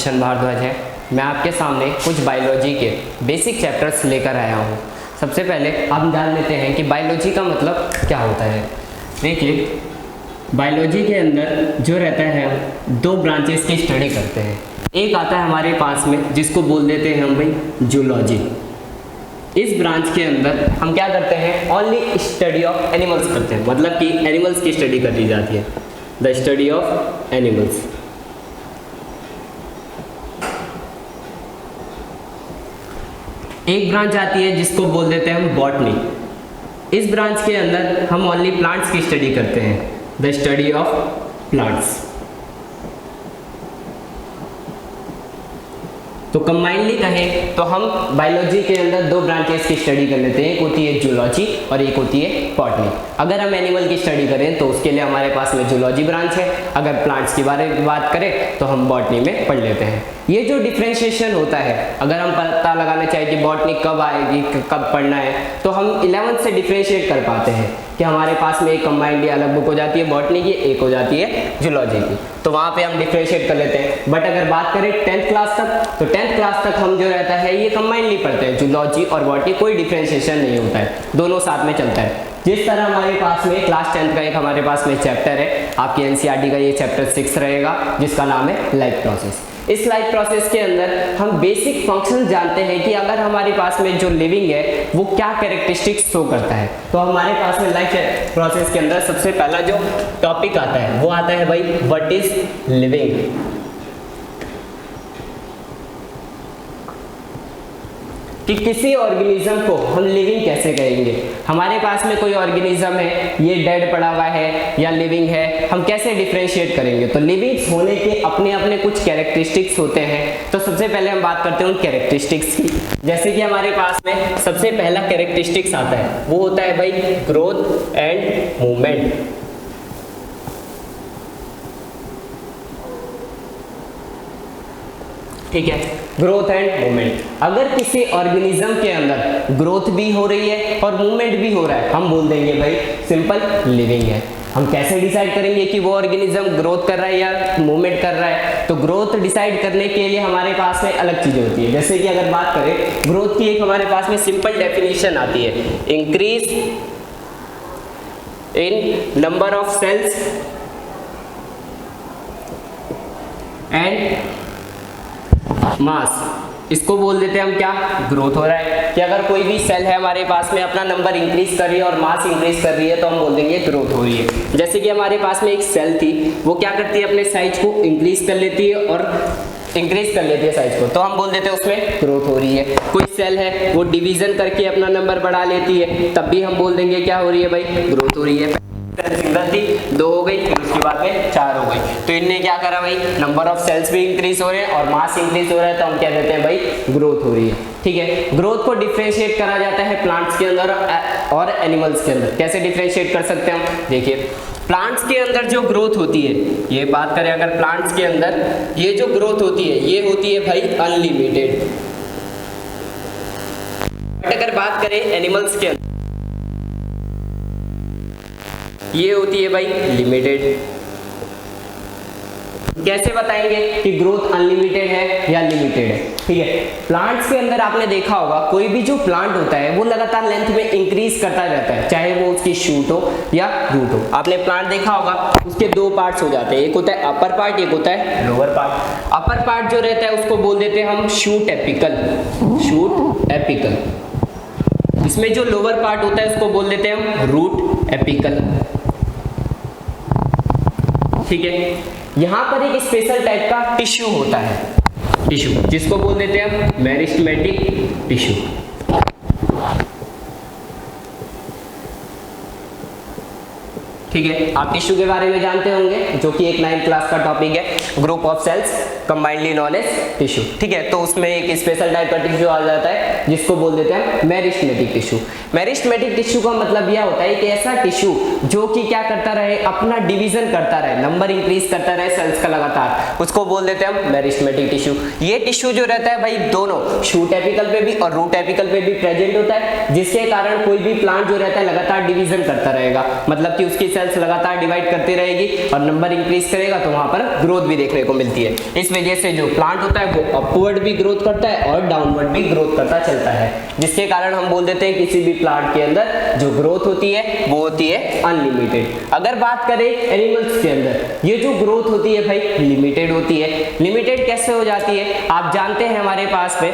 किशन भारद्वाज है। मैं आपके सामने कुछ बायोलॉजी के बेसिक चैप्टर्स लेकर आया हूँ। सबसे पहले हम जान लेते हैं कि बायोलॉजी का मतलब क्या होता है। देखिए, बायोलॉजी के अंदर जो रहता है दो ब्रांचेस की स्टडी करते हैं। एक आता है हमारे पास में जिसको बोल देते हैं हम भाई जूलॉजी। इस ब्रांच के अंदर हम क्या करते हैं, ओनली स्टडी ऑफ एनिमल्स करते हैं, मतलब कि एनिमल्स की स्टडी करी जाती है, द स्टडी ऑफ एनिमल्स। एक ब्रांच आती है जिसको बोल देते हैं हम बॉटनी। इस ब्रांच के अंदर हम ओनली प्लांट्स की स्टडी करते हैं, द स्टडी ऑफ प्लांट्स। तो कंबाइनली कहें तो हम बायोलॉजी के अंदर दो ब्रांचेस की स्टडी कर लेते हैं, एक होती है जूलॉजी और एक होती है बॉटनी। अगर हम एनिमल की स्टडी करें तो उसके लिए हमारे पास में जूलॉजी ब्रांच है, अगर प्लांट्स के बारे में बात करें तो हम बॉटनी में पढ़ लेते हैं। ये जो डिफ्रेंशिएशन होता है, अगर हम पता लगाना चाहें कि बॉटनी कब आएगी, कब पढ़ना है, तो हम 11th से डिफ्रेंशिएट कर पाते हैं कि हमारे पास में एक कंबाइंडली अलग बुक हो जाती है बॉटनी की, एक हो जाती है जूलॉजी की, तो वहाँ पे हम डिफ्रेंशिएट कर लेते हैं। बट अगर बात करें 10th क्लास तक, तो 10th क्लास तक हम जो रहता है ये कंबाइनली पढ़ते हैं, जूलॉजी और बॉटनी, कोई डिफ्रेंशिएशन नहीं होता है, दोनों साथ में चलता है। जिस तरह हमारे पास में क्लास 10th का एक हमारे पास में चैप्टर है, आपकी एनसीईआरटी का ये चैप्टर 6 रहेगा, जिसका नाम है लाइफ प्रोसेस। इस लाइफ प्रोसेस के अंदर हम बेसिक फंक्शन जानते हैं कि अगर हमारे पास में जो लिविंग है वो क्या कैरेक्टरिस्टिक्स शो करता है। तो हमारे पास में लाइफ प्रोसेस के अंदर सबसे पहला जो टॉपिक आता है वो आता है भाई व्हाट इज लिविंग। कि किसी ऑर्गेनिज्म को हम लिविंग कैसे कहेंगे। हमारे पास में कोई ऑर्गेनिज्म है, ये डेड पड़ा हुआ है या लिविंग है, हम कैसे डिफरेंशिएट करेंगे। तो लिविंग्स होने के अपने अपने कुछ कैरेक्टरिस्टिक्स होते हैं। तो सबसे पहले हम बात करते हैं उन कैरेक्टरिस्टिक्स की। जैसे कि हमारे पास में सबसे पहला कैरेक्टरिस्टिक्स आता है वो होता है भाई ग्रोथ एंड मूवमेंट। ठीक है, ग्रोथ एंड मूवमेंट। अगर किसी ऑर्गेनिज्म के अंदर ग्रोथ भी हो रही है और मूवमेंट भी हो रहा है, हम बोल देंगे भाई सिंपल लिविंग है। हम कैसे डिसाइड करेंगे कि वो ऑर्गेनिज्म ग्रोथ कर रहा है या मूवमेंट कर रहा है। तो ग्रोथ डिसाइड करने के लिए हमारे पास में अलग चीजें होती है। जैसे कि अगर बात करें ग्रोथ की, एक हमारे पास में सिंपल डेफिनेशन आती है, increase in number of cells and mass. इसको बोल देते हैं हम क्या, ग्रोथ हो रहा है। कि अगर कोई भी सेल है हमारे पास में अपना नंबर इंक्रीज कर रही है और मास इंक्रीज कर रही है तो हम बोल देंगे ग्रोथ हो रही है। जैसे कि हमारे पास में एक सेल थी, वो क्या करती है, अपने साइज को इंक्रीज कर लेती है और इंक्रीज कर लेती है साइज को, तो हम बोल देते हैं उसमें ग्रोथ हो रही है। कोई सेल है वो डिवीजन करके अपना नंबर बढ़ा लेती है, तब भी हम बोल देंगे क्या हो रही है भाई, ग्रोथ हो रही है। सिंगल थी, 2 हो गई, फिर उसके बाद में 4 हो गई, तो इनने क्या करा भाई, नंबर ऑफ सेल्स भी इंक्रीज हो रहे हैं और मास इंक्रीज हो रहा है, तो हम क्या कहते हैं भाई ग्रोथ हो रही है। ठीक है, ग्रोथ को डिफरेंशिएट करा जाता है प्लांट्स के अंदर और एनिमल्स के अंदर। कैसे डिफरेंशिएट कर सकते हैं हम, देखिए प्लांट्स के अंदर जो ग्रोथ होती है, ये बात करें अगर प्लांट्स के अंदर ये जो ग्रोथ होती है ये होती है भाई अनलिमिटेड। बट अगर बात करें एनिमल्स के अंदर ये होती है भाई लिमिटेड। कैसे बताएंगे कि ग्रोथ अनलिमिटेड है या लिमिटेड है। ठीक है, प्लांट्स के अंदर आपने देखा होगा कोई भी जो प्लांट होता है वो लगातार लेंथ में इंक्रीज करता रहता है, चाहे वो उसकी शूट हो या रूट हो। आपने प्लांट देखा होगा, उसके दो पार्ट्स हो जाते हैं, एक होता है अपर पार्ट, एक होता है लोअर पार्ट। अपर पार्ट जो रहता है उसको बोल देते हैं हम शूट एपिकल, शूट एपिकल। इसमें जो लोअर पार्ट होता है उसको बोल देते हैं हम रूट एपिकल। ठीक है, यहां पर एक स्पेशल टाइप का टिश्यू होता है, टिश्यू जिसको बोल देते हैं हम मेरिस्टेमेटिक टिश्यू। ठीक है, आप टिश्यू के बारे में जानते होंगे, जो कि एक 9th क्लास का टॉपिक है, group of cells combinedly known as tissue. ठीक है, तो उसमें एक स्पेशल टाइप का टिश्यू आ जाता है जिसको बोल देते हैं मेरिस्टेमेटिक टिश्यू। मेरिस्टेमेटिक टिश्यू का मतलब यह होता है कि ऐसा टिश्यू जो कि क्या करता रहे, अपना डिवीजन करता रहे, नंबर इंक्रीज करता रहे सेल्स का लगातार, उसको बोल देते हैं हम मेरिस्टेमेटिक टिश्यू। ये टिश्यू जो रहता है भाई दोनों शूट एपिकल पे भी और रूट एपिकल पे भी प्रेजेंट होता है, जिसके कारण कोई भी प्लांट जो रहता है लगातार डिवीजन करता रहेगा, मतलब कि उसकी सेल्स लगातार डिवाइड करती रहेगी और नंबर इंक्रीज करेगा तो वहां पर ग्रोथ भी देखने को मिलती है। इस वजह से जो प्लांट होता है वो अपवर्ड भी ग्रोथ करता है और डाउनवर्ड भी ग्रोथ करता चलता है, जिसके कारण हम बोल देते हैं किसी भी प्लांट के अंदर जो ग्रोथ होती है वो होती है अनलिमिटेड। अगर बात करें एनिमल्स के अंदर, ये जो ग्रोथ होती है भाई लिमिटेड होती है। लिमिटेड कैसे हो जाती है? आप जानते हैं हमारे पास में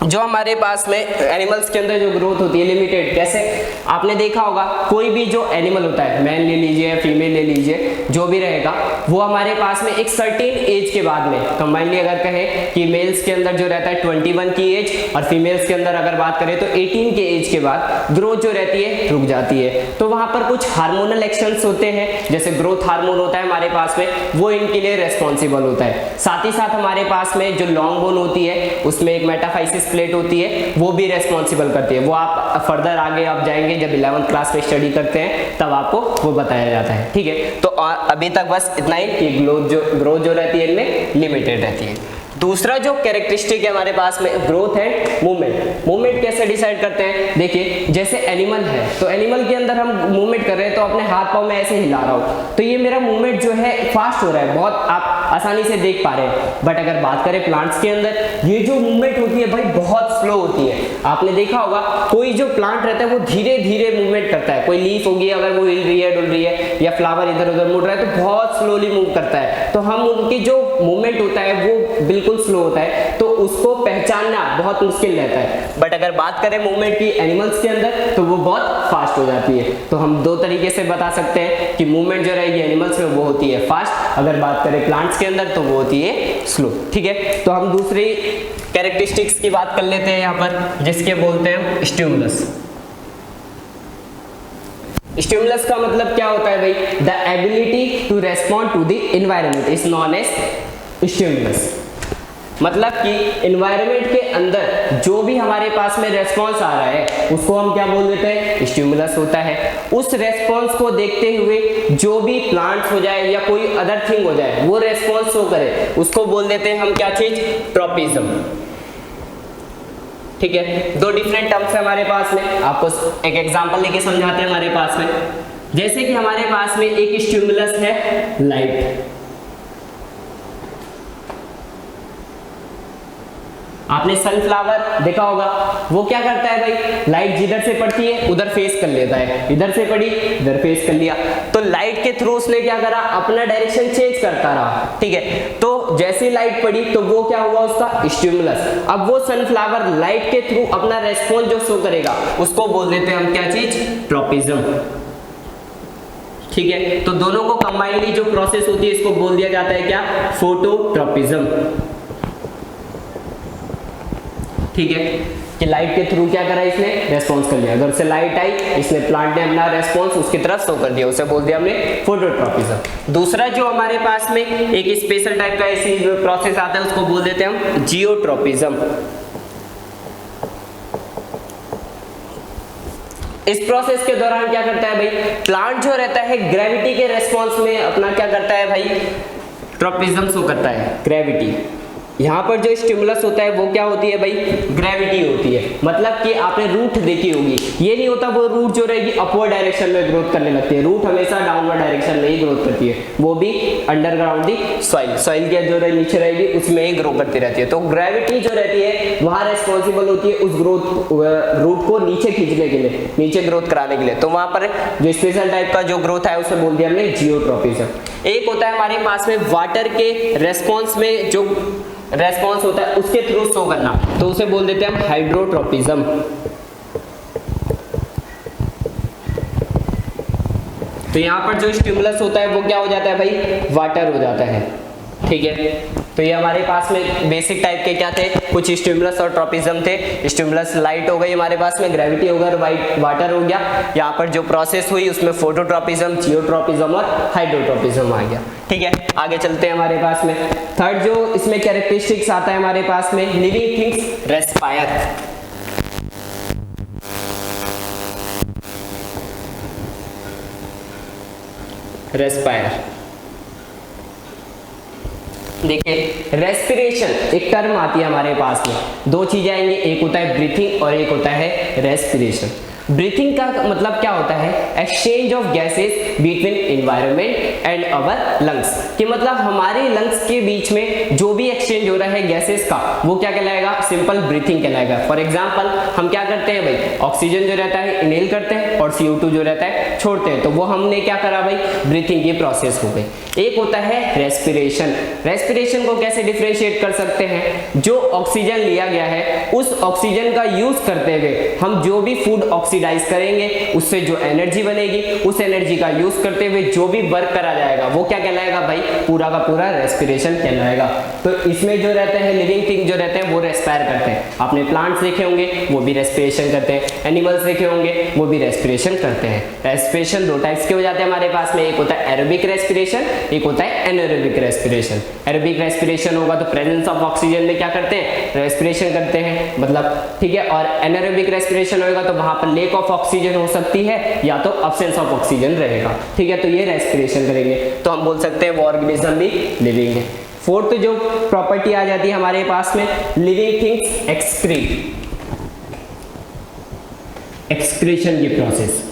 जो हमारे पास में एनिमल्स के अंदर जो ग्रोथ होती है लिमिटेड कैसे, आपने देखा होगा कोई भी जो एनिमल होता है, मैन ले लीजिए फीमेल ले लीजिए, जो भी रहेगा वो हमारे पास में एक सर्टेन एज के बाद में, कंबाइनली अगर कहें कि मेल्स के अंदर जो रहता है 21 की एज और फीमेल्स के अंदर अगर बात करें तो 18 के एज के बाद ग्रोथ जो रहती है रुक जाती है। तो वहां पर कुछ हार्मोनल एक्शंस होते हैं, जैसे ग्रोथ हार्मोन होता है हमारे पास में, वो इनके लिए रेस्पॉन्सिबल होता है। साथ ही साथ हमारे पास में जो लॉन्ग बोन होती है उसमें एक मेटाफाइसिस प्लेट होती है, वो भी रेस्पॉन्सिबल करती है। वो आप फर्दर आगे आप जाएंगे जब 11th क्लास में स्टडी करते हैं तब आपको वो बताया जाता है। ठीक है, तो अभी तक बस इतना ही कि ग्रोथ जो रहती है इनमें लिमिटेड रहती है। दूसरा जो कैरेक्टरिस्टिक है हमारे पास में ग्रोथ एंड मूवमेंट। मूवमेंट कैसे डिसाइड करते हैं? देखिए जैसे एनिमल है तो एनिमल के अंदर हम मूवमेंट कर रहे हैं तो अपने हाथ पांव में ऐसे हिला रहा हूं तो ये मेरा मूवमेंट जो है फास्ट हो रहा है, बहुत आप आसानी से देख पा रहे हैं। बट अगर बात करें प्लांट्स के अंदर, ये जो मूवमेंट होती है भाई बहुत स्लो होती है। आपने देखा होगा कोई जो प्लांट रहता है वो धीरे धीरे मूवमेंट करता है। कोई लीफ होगी अगर वो हिल रही है डुल रही है या फ्लावर इधर उधर मुड़ रहा है तो बहुत स्लोली मूव करता है। तो हम उनकी जो मूवमेंट होता है वो बिल्कुल स्लो होता है, तो उसको पहचानना बहुत मुश्किल रहता है। बट अगर बात करें मूवमेंट की एनिमल्स के अंदर तो वो बहुत फास्ट हो जाती है। तो हम दो तरीके से बता सकते हैं कि मूवमेंट जो रहेगी एनिमल्स में वो होती है फास्ट, अगर बात करें प्लांट्स के अंदर तो वो होती है स्लो। ठीक है, तो हम दूसरी कैरेक्टरिस्टिक्स की बात कर लेते हैं यहाँ पर, जिसके बोलते हैं स्टिमुलस। स्टिमुलस का मतलब क्या होता है भाई? The ability to respond to the environment is known as stimulus. मतलब कि एनवायरनमेंट के अंदर जो भी हमारे पास में रेस्पॉन्स आ रहा है उसको हम क्या बोल देते हैं? स्टिमुलस होता है। उस रेस्पॉन्स को देखते हुए जो भी प्लांट्स हो जाए या कोई अदर थिंग हो जाए वो रेस्पॉन्स शो करे उसको बोल देते हैं हम क्या चीज? ट्रॉपिज्म। ठीक है, दो डिफरेंट टर्म्स है हमारे पास में, आपको एक एग्जांपल लेके समझाते हैं हमारे पास में। जैसे कि हमारे पास में एक स्टिमुलस है लाइट। आपने सनफ्लावर देखा होगा, वो क्या करता है भाई? लाइट जिधर से पड़ती है उधर फेस कर लेता है, इधर से पड़ी इधर फेस कर लिया। तो लाइट के थ्रू उसने क्या करा? अपना डायरेक्शन चेंज करता रहा। ठीक है, तो जैसी लाइट पड़ी तो वो क्या हुआ? उसका स्टिमुलस। अब वो सनफ्लावर लाइट के थ्रू अपना रेस्पॉन्स जो शो करेगा उसको बोल देते हैं हम क्या चीज? ट्रॉपिज्म। ठीक है, तो दोनों को कंबाइनली जो प्रोसेस होती है इसको बोल दिया जाता है क्या? फोटोट्रॉपिज्म। ठीक है, कि लाइट के थ्रू क्या करा? इसने रेस्पॉन्स कर लिया। अगर से लाइट आई इसने प्लांट ने अपना रेस्पॉन्स उसकी तरफ शो कर दिया, उसे बोल दिया हमने फोटोट्रॉपिज्म। दूसरा जो हमारे पास में एक स्पेशल टाइप का ऐसी प्रोसेस आता है उसको बोल देते हैं हम जियोट्रॉपिज्म। इस प्रोसेस के दौरान क्या करता है भाई? प्लांट जो रहता है ग्रेविटी के रेस्पॉन्स में अपना क्या करता है भाई? ट्रॉपिज्म शो करता है, ग्रेविटी। यहाँ पर जो स्टिमुलस होता है वो क्या होती है भाई? ग्रेविटी होती है। मतलब कि आपने रूट देखी होगी, ये नहीं होता वो रूट जो रहेगी अपवर्ड डायरेक्शन में ग्रोथ करने लगती है, रूट हमेशा डाउनवर्ड डायरेक्शन में ही ग्रोथ करती है, वो भी अंडरग्राउंड दी सॉइल के जो नीचे रहेगी उसमें ही ग्रो करती रहती है। तो ग्रेविटी जो रहती है वहाँ रेस्पॉन्सिबल होती है उस रूट को नीचे खींचने के लिए, नीचे ग्रोथ कराने के लिए। तो वहाँ पर जो स्पेशल टाइप का जो ग्रोथ है उसे बोल दिया हमने जियोट्रॉपिज्म। एक होता है हमारे पास में वाटर के रेस्पॉन्स में जो रेस्पॉन्स होता है उसके थ्रू शो करना, तो उसे बोल देते हैं हम हाइड्रोट्रॉपिज्म। तो यहाँ पर जो स्टिमुलस होता है वो क्या हो जाता है भाई? वाटर हो जाता है। ठीक है, तो ये हमारे पास में बेसिक टाइप के क्या थे? कुछ स्टिमुलस और ट्रॉपिज्म थे। स्टिमुलस लाइट हो गई हमारे पास में, ग्रेविटी हो गया, वाटर हो गया। यहाँ पर जो प्रोसेस हुई उसमें फोटोट्रॉपिज्म, जियोट्रॉपिज्म और हाइड्रोट्रॉपिज्म आ गया। ठीक है, आगे चलते हैं हमारे पास में। थर्ड जो इसमें कैरेक्टरिस्टिक्स आता है हमारे पास में, लिविंग थिंग्स रेस्पायर। रेस्पायर देखिए, रेस्पिरेशन एक टर्म आती है हमारे पास में, दो चीजें आएंगी, एक होता है ब्रीथिंग और एक होता है रेस्पिरेशन। ब्रीथिंग का मतलब क्या होता है? Exchange of gases between environment and our lungs, कि मतलब हमारे लंग्स के बीच में जो भी एक्सचेंज हो रहा है गैसेस का, वो क्या कहलाएगा? सिंपल ब्रीथिंग कहलाएगा। फॉर एग्जांपल हम क्या करते हैं भाई, ऑक्सीजन जो रहता है इनहेल करते हैं और CO2 जो रहता है छोड़ते हैं, तो वो हमने क्या करा भाई? ब्रीथिंग की प्रोसेस हो गई। एक होता है रेस्पिरेशन। रेस्पिरेशन को कैसे डिफरेंशिएट कर सकते हैं? जो ऑक्सीजन लिया गया है उस ऑक्सीजन का यूज करते हुए हम जो भी फूड ऑक्सीडाइज करेंगे उससे जो एनर्जी बनेगी, उस एनर्जी का यूज करते हुए जो भी वर्क करा जाएगा वो क्या कहलाएगा भाई? पूरा का पूरा रेस्पिरेशन कहलाएगा। तो इसमें जो रहते हैं लिविंग थिंग जो रहते हैं वो रेस्पायर करते हैं। आपने प्लांट्स देखे होंगे वो भी रेस्पिरेशन करते हैं, एनिमल्स देखे होंगे वो भी रेस्पिरेशन करते हैं। रेस्पिरेशन दो टाइप्स के हो जाते हैं हमारे पास में, एक होता है एरोबिक रेस्पिरेशन, एक होता है एनारोबिक रेस्पिरेशन। एरोबिक रेस्पिरेशन होगा तो प्रेजेंस ऑफ ऑक्सीजन में क्या करते हैं? रेस्पिरेशन करते हैं, मतलब ठीक है। और एनारोबिक रेस्पिरेशन होगा तो वहां पर लेक ऑफ ऑक्सीजन हो सकती है या तो अब्सेंस ऑफ ऑक्सीजन रहेगा, ठीक है। तो ये रेस्पिरेशन करेंगे तो हम बोल सकते हैं वो ऑर्गेनिज्म भी लिविंग है। फोर्थ जो प्रॉपर्टी आ जाती है हमारे पास में, लिविंग थिंग्स एक्सक्रीट, एक्सक्रीशन की प्रोसेस,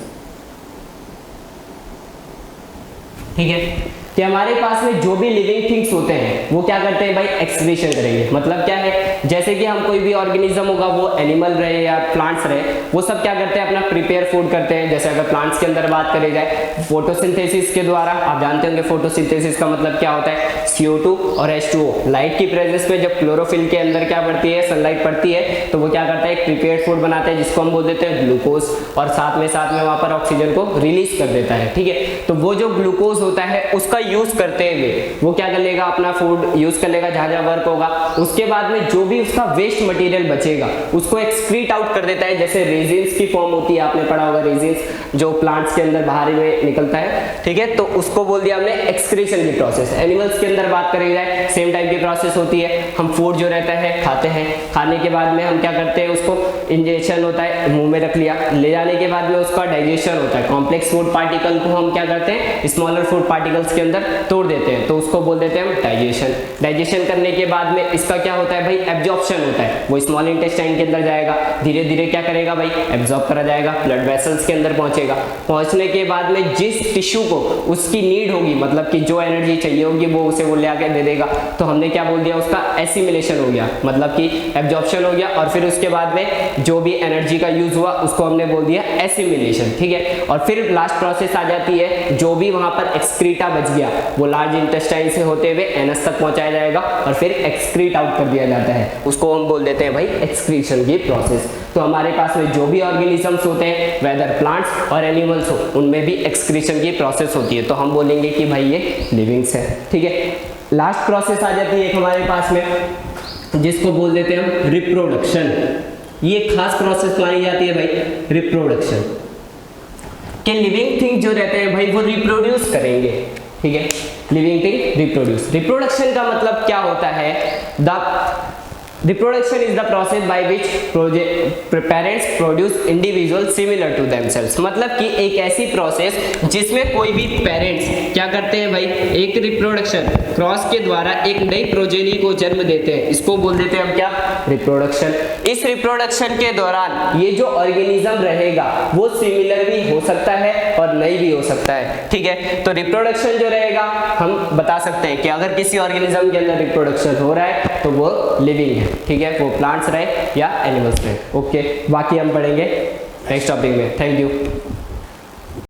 ठीक है। कि हमारे पास में जो भी लिविंग थिंग्स होते हैं वो क्या करते हैं भाई? एक्सक्रीशन करेंगे। मतलब क्या है? जैसे कि हम कोई भी ऑर्गेनिज्म होगा, वो एनिमल रहे या प्लांट्स रहे, वो सब क्या करते हैं? अपना प्रिपेयर फूड करते हैं। जैसे अगर प्लांट्स के अंदर बात करी जाए, फोटोसिंथेसिस के द्वारा, आप जानते होंगे फोटोसिंथेसिस का मतलब क्या होता है? CO2 और H2O, लाइट की प्रेजेंस में जब क्लोरोफिल के अंदर क्या पड़ती है? सनलाइट पड़ती है, तो वो क्या करता है? एक प्रिपेयर्ड फूड बनाते हैं जिसको हम बोल देते हैं ग्लूकोज, और साथ में वहां पर ऑक्सीजन को रिलीज कर देता है, ठीक है। तो वो जो ग्लूकोज होता है उसका यूज करते हुए वो क्या कर लेगा? अपना फूड यूज कर लेगा जहां जहां वर्क होगा। उसके बाद में जो भी उसका वेस्ट मटेरियल बचेगा उसको एक्सक्रीट आउट कर देता है। जैसे रेजिन्स की फॉर्म होती है, आपने पढ़ा होगा रेजिन्स जो प्लांट्स के अंदर बाहर में निकलता है, ठीक है। तो उसको बोल दिया हमने एक्सक्रीशन की प्रोसेस। एनिमल्स के अंदर बात करी जाए, सेम टाइप की प्रोसेस होती है। हम फूड जो रहता है खाते हैं, खाने के बाद में हम क्या करते हैं? उसको इंजेक्शन होता है, मुंह में रख लिया, ले जाने के बाद में उसका डाइजेशन होता है। कॉम्प्लेक्स फूड पार्टिकल को हम क्या करते हैं? स्मॉलर फूड पार्टिकल्स के अंदर तोड़ देते हैं, तो उसको बोल देते हैं हम डाइजेशन। डाइजेशन करने के बाद में इसका क्या होता है भाई? एब्जॉर्प्शन होता है। वो स्मॉल इंटेस्टाइन के अंदर जाएगा, धीरे धीरे क्या करेगा भाई? एब्जॉर्ब करा जाएगा, ब्लड वेसल्स के अंदर पहुंचेगा। पहुंचने के बाद में जिस टिश्यू को उसकी नीड होगी, मतलब कि जो एनर्जी चाहिए होगी, वो उसे वो ले आके दे देगा। तो हमने क्या बोल दिया? उसका एसिमिलेशन हो गया, मतलब कि एब्जॉर्प्शन हो गया। और फिर उसके बाद में जो भी एनर्जी का यूज हुआ उसको हमने बोल दिया एसिमिलेशन, ठीक है। और फिर लास्ट प्रोसेस आ जाती है, जो भी वहां पर एक्सक्रीटा बच गया वो लार्ज इंटेस्टाइन से होते हुए एनस तक पहुंचाया जाएगा और फिर एक्सक्रीट आउट कर दिया जाता है। उसको हम बोल देते हैं भाई एक्सक्रीशन की प्रोसेस। तो हमारे पास में जो भी ऑर्गेनिजम्स होते हैं, वेदर प्लांट्स और एनिमल्स हो, उनमें भी एक्सक्रीशन की प्रोसेस होती है। तो हम बोलेंगे कि भाई ये लिविंग्स है, ठीक है। लास्ट प्रोसेस आ जाती है हमारे पास में जिसको बोल देते हैं हम रिप्रोडक्शन। ये खास प्रोसेस मानी जाती है भाई रिप्रोडक्शन, कि लिविंग थिंग जो रहते हैं भाई वो रिप्रोड्यूस करेंगे, ठीक है। Living thing reproduce. रिप्रोडक्शन का मतलब क्या होता है? The Reproduction is the process by which parents produce individual similar to themselves। मतलब कि एक ऐसी प्रोसेस जिसमें कोई भी पेरेंट्स क्या करते हैं भाई? एक रिप्रोडक्शन क्रॉस के द्वारा एक नई प्रोजेनी को जन्म देते हैं, इसको बोल देते हैं हम क्या? रिप्रोडक्शन। इस रिप्रोडक्शन के दौरान ये जो ऑर्गेनिज्म रहेगा वो सिमिलर भी हो सकता है और नहीं भी हो सकता है, ठीक है। तो रिप्रोडक्शन जो रहेगा हम बता सकते हैं कि अगर किसी ऑर्गेनिज्म के अंदर रिप्रोडक्शन हो रहा है तो वो लिविंग है, ठीक है। वो प्लांट्स रहे या एनिमल्स रहे, ओके। बाकी हम पढ़ेंगे नेक्स्ट टॉपिक में। Thank you.